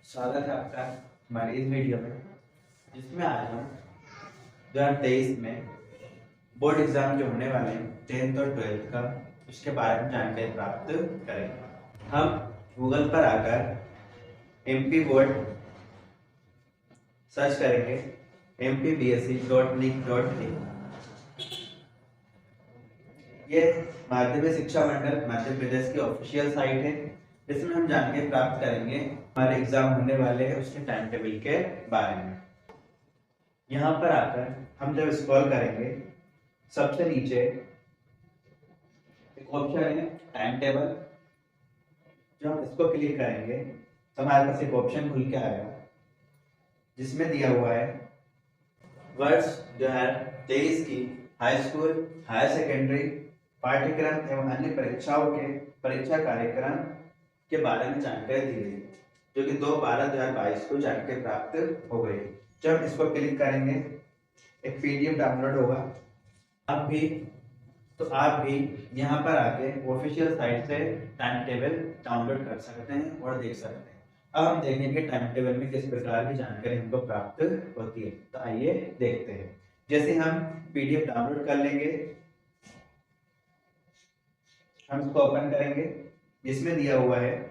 स्वागत है आपका हमारी इस वीडियो में, जिसमें आज हम 2023 में बोर्ड एग्जाम जो होने वाले हैं 10th और 12th का, उसके बारे में जानकारी प्राप्त करेंगे। हम गूगल पर आकर MP बोर्ड सर्च करेंगे, mpbse.nic.in। ये माध्यमिक शिक्षा मंडल मध्य प्रदेश की ऑफिशियल साइट है। इसमें हम जानकारी प्राप्त करेंगे हमारे एग्जाम होने वाले हैं उसके टाइम टेबल के बारे में। यहाँ पर आकर हम जब स्क्रॉल करेंगे, सबसे नीचे एक ऑप्शन है टाइम टेबल। जब हम इसको क्लिक करेंगे तो हमारे पास एक ऑप्शन खुल के आएगा, जिसमें दिया हुआ है वर्ष 2023 की हाई स्कूल, हायर सेकेंडरी पाठ्यक्रम एवं अन्य परीक्षाओं के परीक्षा कार्यक्रम के बारे में जानकारी दी गई, जो कि 2/12/2022 को जानकारी प्राप्त हो गई। जब इसको क्लिक करेंगे एक PDF डाउनलोड होगा। आप भी यहाँ पर आके ऑफिशियल साइट से टाइम टेबल डाउनलोड कर सकते हैं और देख सकते हैं। अब हम देखेंगे टाइम टेबल में किस प्रकार की जानकारी हमको प्राप्त होती है, तो आइए देखते हैं। जैसे हम PDF डाउनलोड कर लेंगे, हम इसको ओपन करेंगे, जिसमें दिया हुआ है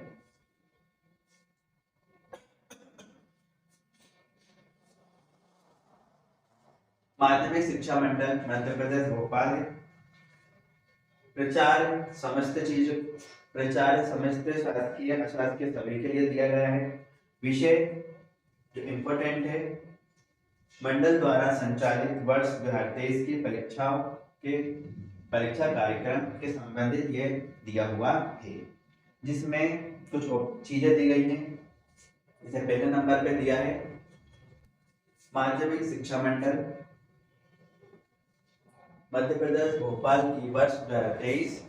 माध्यमिक शिक्षा मंडल मध्य प्रदेश भोपाल है। प्रचार समस्त शासकीय अशासकीय सभी के लिए दिया गया है। विषय जो इम्पोर्टेंट है, मंडल द्वारा संचालित वर्ष 2023 की परीक्षाओं के परीक्षा कार्यक्रम के संबंधित ये दिया हुआ है, जिसमें कुछ चीजें दी गई हैं। इसे पहले नंबर पे दिया है माध्यमिक शिक्षा मंडल मध्य प्रदेश भोपाल की वर्ष 2023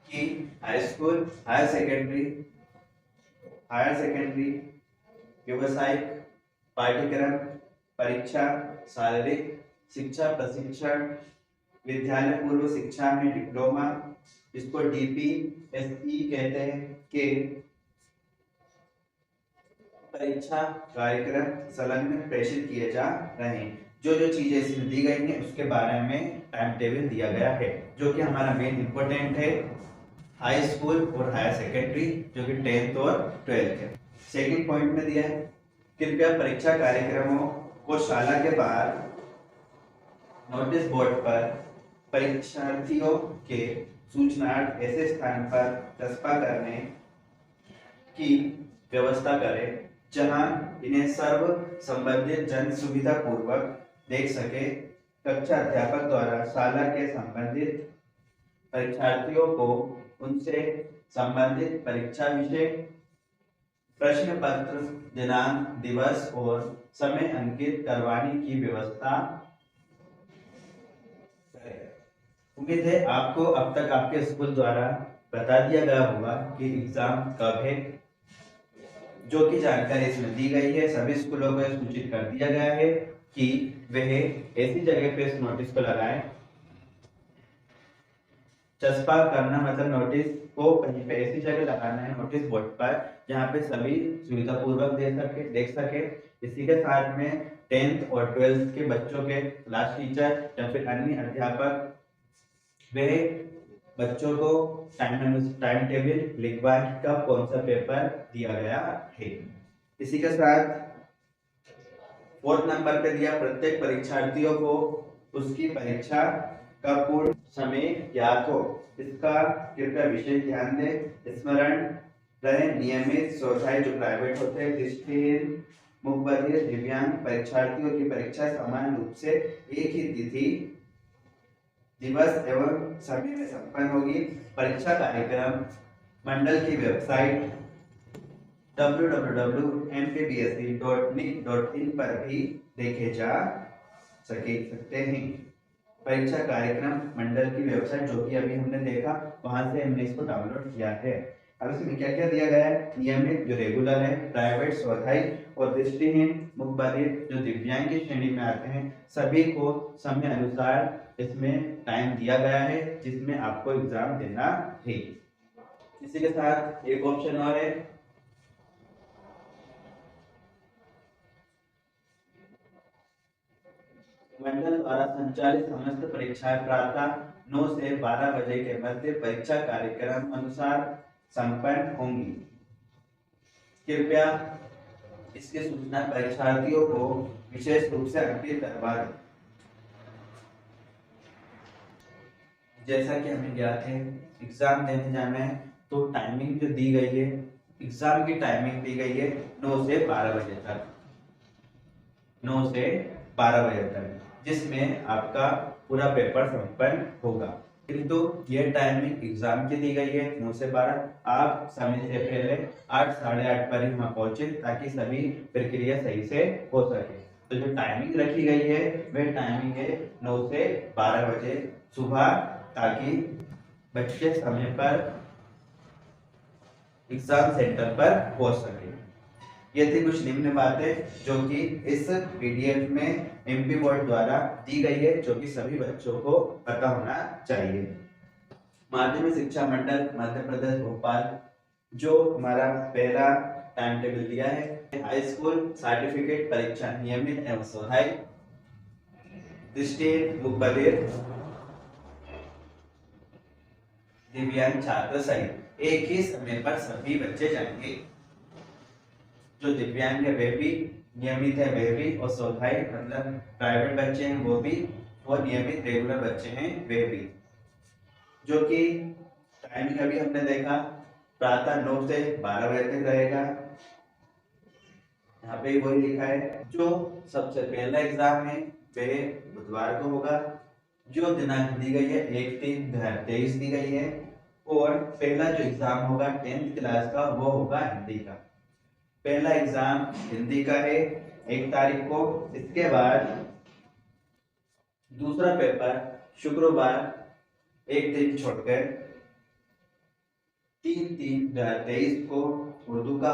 की हाई स्कूल, हायर सेकेंडरी व्यावसायिक पाठ्यक्रम परीक्षा, शारीरिक शिक्षा प्रशिक्षण, विद्यालय पूर्व शिक्षा में डिप्लोमा, इसको DPSE कहते हैं, के परीक्षा कार्यक्रम संलग्न प्रेषित किए जा रहे हैं। जो जो चीजें इसमें दी गई हैं उसके बारे में टाइम टेबल दिया गया है, जो कि हमारा मेन इंपॉर्टेंट है हाई स्कूल और हायर सेकेंडरी, जो कि 10th और 12th है। सेकंड पॉइंट में दिया है कृपया परीक्षा कार्यक्रमों को शाला के बाहर नोटिस बोर्ड पर परीक्षार्थियों के सूचनार्थ ऐसे स्थान पर चस्पा करने की व्यवस्था करें जहां इन्हें सर्व संबंधित जन सुविधा पूर्वक देख सके। कक्षा अध्यापक द्वारा शाला के संबंधित परीक्षार्थियों को उनसे संबंधित परीक्षा विषय, प्रश्न पत्र, दिनांक, दिवस और समय अंकित करवाने की व्यवस्था करें। उम्मीद है आपको अब तक आपके स्कूल द्वारा बता दिया गया होगा कि एग्जाम कब है। जो कि जानकारी इसमें दी गई है, सभी स्कूलों को सूचित कर दिया गया है कि वह ऐसी जगह पे इस नोटिस को लगाएं। चस्पा करना मतलब नोटिस को कहीं पे ऐसी जगह लगाना है नोटिस बोर्ड पर जहाँ पे सभी सुविधा पूर्वक देख सके। इसी के साथ में 10th और 12th के बच्चों के क्लास टीचर या फिर अन्य अध्यापक वे बच्चों को टाइम टेबल लिखवाने का कौन सा पेपर दिया गया है। इसी के साथ 4th नंबर पे दिया प्रत्येक परीक्षार्थियों को उसकी परीक्षा का पूर्ण समय ज्ञात हो, इसका कृपया विशेष ध्यान दें। स्मरण रहे नियमित स्वाध्याय जो प्राइवेट होते हैं, दृष्टिहीन, मूकबधिर, दिव्यांग परीक्षार्थियों की परीक्षा समान रूप से एक ही तिथि, दिवस एवं समय में संपन्न होगी। परीक्षा कार्यक्रम मंडल की वेबसाइट www.mpbse.nic.in पर भी देखे जा सकते हैं। परीक्षा कार्यक्रम मंडल की वेबसाइट जो कि अभी हमने देखा, वहां से हमने इसको डाउनलोड किया है। अब इसमें क्या क्या दिया गया है, नियमित जो रेगुलर है, प्राइवेट स्वाध्याय और दृष्टिहीन, मूकबधिर जो दिव्यांग की श्रेणी में आते हैं, सभी को समय अनुसार इसमें टाइम दिया गया है जिसमें आपको एग्जाम देना है। इसी के साथ एक ऑप्शन और है, मंडल द्वारा संचालित समस्त परीक्षाएं प्रातः 9 से 12 बजे के मध्य परीक्षा कार्यक्रम अनुसार संपन्न होंगी। कृपया इसकी सूचना परीक्षार्थियों को विशेष रूप से अंकित करवा दें। जैसा कि हमें ज्ञात है एग्जाम देने जाना है तो टाइमिंग जो दी गई है, एग्जाम की टाइमिंग दी गई है 9 से 12 बजे तक, 9 से 12 बजे तक, जिसमें आपका पूरा पेपर संपन्न होगा। किंतु ये टाइमिंग एग्जाम की दी गई है 9 से 12, आप समय से पहले 8 साढ़े 8 पर ही वहां पहुंचे ताकि सभी प्रक्रिया सही से हो सके। तो जो टाइमिंग रखी गई है वह टाइमिंग है 9 से 12 बजे सुबह, ताकि बच्चे समय पर एग्जाम सेंटर पर पहुंच सके। ये थी कुछ निम्न बातें जो कि इस पीडीएफ में एमपी बोर्ड द्वारा दी गई है, जो कि सभी बच्चों को पता होना चाहिए। माध्यमिक शिक्षा मंडल मध्य प्रदेश भोपाल जो हमारा पहला टाइम टेबल दिया है, हाई स्कूल सर्टिफिकेट परीक्षा नियमित एवं सहायक दृष्टिहीन मुख बधिर दिव्यांग छात्र सहित एक ही समय पर सभी बच्चे जाएंगे। जो दिव्यांग है वे भी नियमित है वे भी, और स्वाध्याय मतलब प्राइवेट बच्चे हैं वो भी, और नियमित रेगुलर बच्चे हैं वे भी। जो कि टाइमिंग अभी हमने देखा प्रातः 9 से 12 बजे तक रहेगा। यहाँ पे वही लिखा है। जो सबसे पहला एग्जाम है वे बुधवार को होगा। जो दिनांक दी गई है 1/3/2023 दी गई है, और पहला जो एग्जाम होगा 10th क्लास का वो होगा हिंदी का। पहला एग्जाम हिंदी का है 1 तारीख को। इसके बाद दूसरा पेपर शुक्रवार एक दिन छोड़कर 3/3/23 को उर्दू का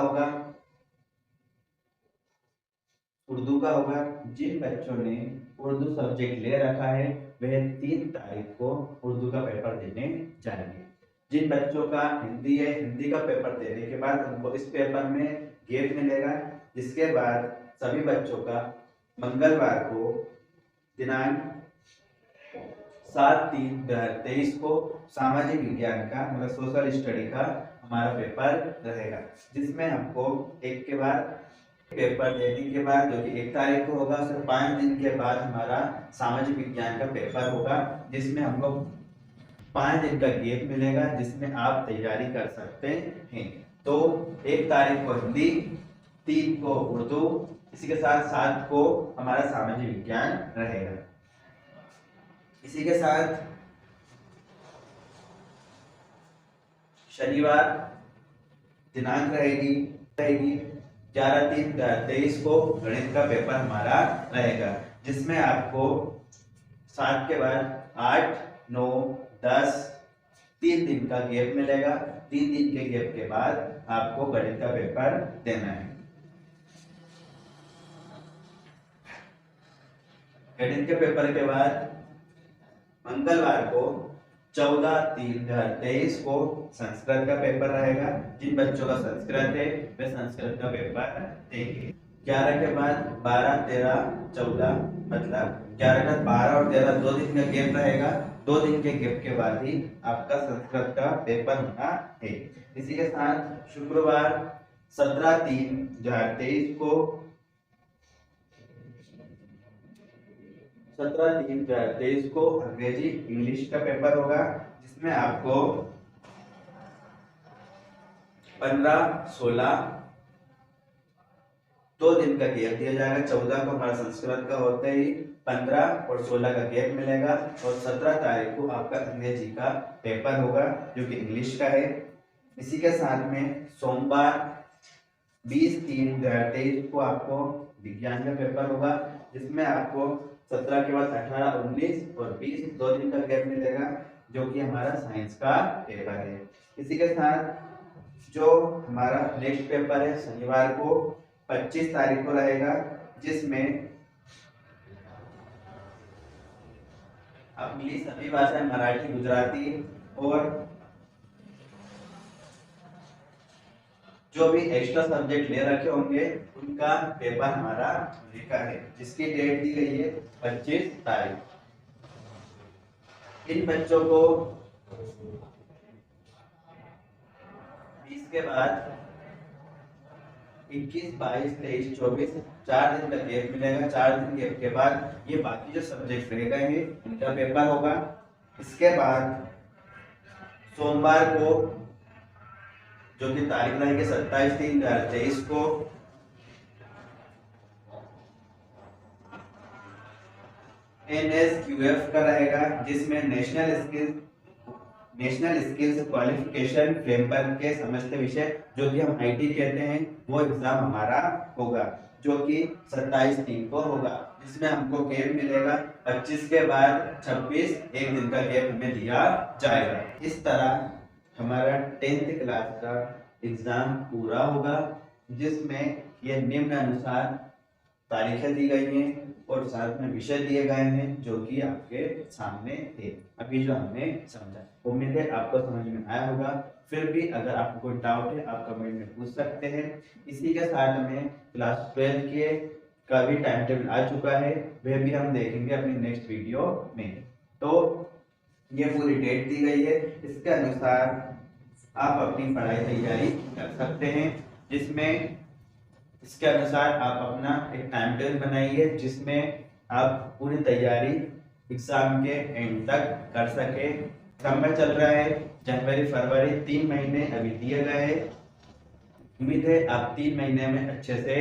होगा। जिन बच्चों ने उर्दू सब्जेक्ट ले रखा है वह 3 तारीख को उर्दू का पेपर देने जाएंगे। जिन बच्चों का हिंदी है, हिंदी का पेपर देने के बाद उनको इस पेपर में गेप मिलेगा, जिसके बाद सभी बच्चों का मंगलवार को दिनांक 7/3/23 को सामाजिक विज्ञान का मतलब सोशल स्टडी का हमारा पेपर रहेगा, जिसमें हमको एक के बाद पेपर देने के बाद जो कि 1 तारीख को होगा, फिर 5 दिन के बाद हमारा सामाजिक विज्ञान का पेपर होगा, जिसमें हमको 5 दिन का गेप मिलेगा, जिसमें आप तैयारी कर सकते हैं। तो 1 तारीख को हिंदी, 3 को उर्दू, इसी के साथ 7 को हमारा सामाजिक विज्ञान रहेगा। इसी के साथ शनिवार दिनांक रहेगी 11/3/23 को गणित का पेपर हमारा रहेगा, जिसमें आपको 7 के बाद 8, 9, 10 3 दिन का गैप मिलेगा। 3 दिन के गैप के बाद आपको गणित का पेपर देना है। गणित के पेपर के बाद मंगलवार को 14/3/23 को संस्कृत का पेपर रहेगा। जिन बच्चों का संस्कृत है वे संस्कृत का पेपर देंगे। 11 के बाद 12, 13, 14 मतलब 11 का 12 और 13 2 दिन का गैप रहेगा। 2 दिन के गैप के बाद ही आपका संस्कृत का पेपर होना है। इसी के साथ शुक्रवार 17/3/23 को 17/3/23 को अंग्रेजी इंग्लिश का पेपर होगा, जिसमें आपको 15, 16 2 दिन का गैप दिया जाएगा। 14 को हमारा संस्कृत का होते ही 15 और 16 का गैप मिलेगा, और 17 तारीख को आपका अंग्रेजी का पेपर होगा जो कि इंग्लिश का है। इसी के साथ में सोमवार 20/3/23 को आपको विज्ञान का पेपर होगा, जिसमें आपको 17 के बाद 18, 19 और 20 2 दिन का गैप मिलेगा, जो कि हमारा साइंस का पेपर है। इसी के साथ जो हमारा नेक्स्ट पेपर है शनिवार को 25 तारीख को रहेगा, जिसमें अगली सभी भाषाएं मराठी, गुजराती और जो भी एक्स्ट्रा सब्जेक्ट ले रखे होंगे उनका पेपर हमारा लिखा है, जिसकी डेट दी गई है 25 तारीख। इन बच्चों को 20 के बाद 21, 22, 23, 24 4 दिन का गैप मिलेगा। 4 दिन गैप के बाद ये बाकी जो सब्जेक्ट रह गए हैं उनका पेपर होगा। इसके बाद सोमवार को जो कि तारीख रहेगी 27/3/2023 को NSQF का रहेगा, जिसमें नेशनल स्किल्स क्वालिफिकेशन फ्रेमवर्क के समस्त विषय जो कि हम IT कहते हैं वो एग्जाम हमारा होगा, जो कि 27/3 को होगा, जिसमें हमको गैप मिलेगा 25 के बाद 26, एक दिन का गैप हमें दिया जाएगा। इस तरह हमारा 10th क्लास का एग्जाम पूरा होगा, जिसमें ये निम्न अनुसार तारीखें दी गई हैं और साथ में विषय दिए गए हैं जो कि आपके सामने थे अभी जो हमने समझा। उम्मीद है आपको समझ में आया होगा। फिर भी अगर आपको कोई डाउट है आप कमेंट में पूछ सकते हैं। इसी के साथ में क्लास 12 के का भी टाइम टेबल आ चुका है, वह भी हम देखेंगे अपनी नेक्स्ट वीडियो में। तो ये पूरी डेट दी गई है, इसके अनुसार आप अपनी पढ़ाई तैयारी कर सकते हैं, जिसमें इसके अनुसार आप अपना एक टाइम टेबल बनाइए जिसमें आप पूरी तैयारी एग्जाम के एंड तक कर सके। समय चल रहा है जनवरी फरवरी, 3 महीने अभी दिए गए हैं। उम्मीद है आप 3 महीने में अच्छे से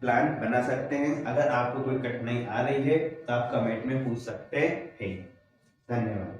प्लान बना सकते हैं। अगर आपको कोई कठिनाई आ रही है तो आप कमेंट में पूछ सकते हैं। धन्यवाद।